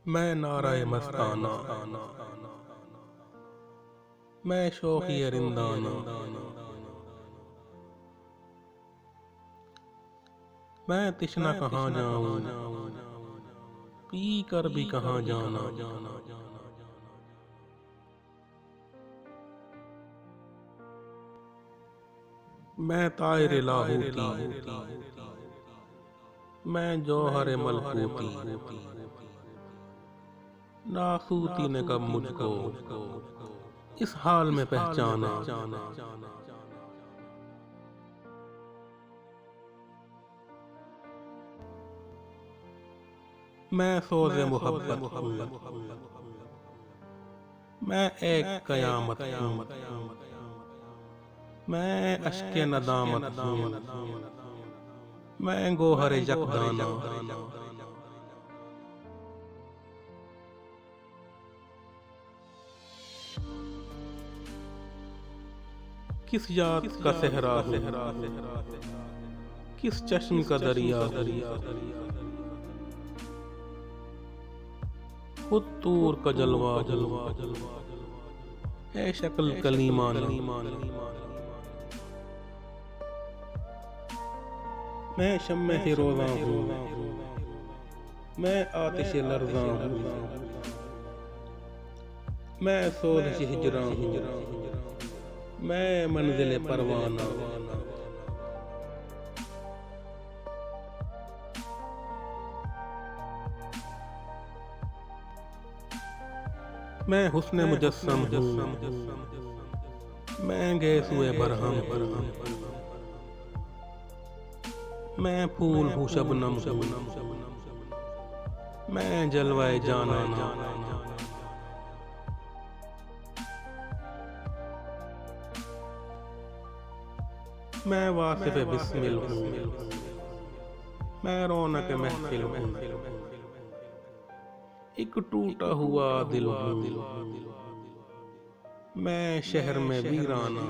मैं नारा मस्ताना, मैं शौक़ी रिंदाना, मैं तिश्ना कहाँ जाऊँ, पी कर भी कहाँ जाना। मैं ताइर लाहूती, मैं जौहर मलकूती, नासूती ने कब मुझको इस हाल में पहचाना। मैं सोज़े मोहब्बत हूँ, मैं एक कयामत हूँ, मैं अश्के नदामत हूँ, मैं गोहर यकदाना। किस याद का सहरा हूँ, किस चश्म का दरिया हूँ, खुद तूर का जलवा हूँ, है शक्ल कलीमाना। मैं शम्मे फिरोज़ा हूँ, मैं आतिश लर्ज़ा हूँ, मैं सोज़श हिजरा हूँ, मैं मंज़िल परवाना। मैं हुस्न मुजस्सम हूँ, मैं गैसूए बरहम हूँ, मैं फूल हूँ शबनम हूँ, मैं जलवाए जानाना। मैं वासिफ बिस्मिल हूँ, मैं रौनक महफिल हूँ, एक टूटा हुआ दिल हूँ, मैं शहर में वीराना।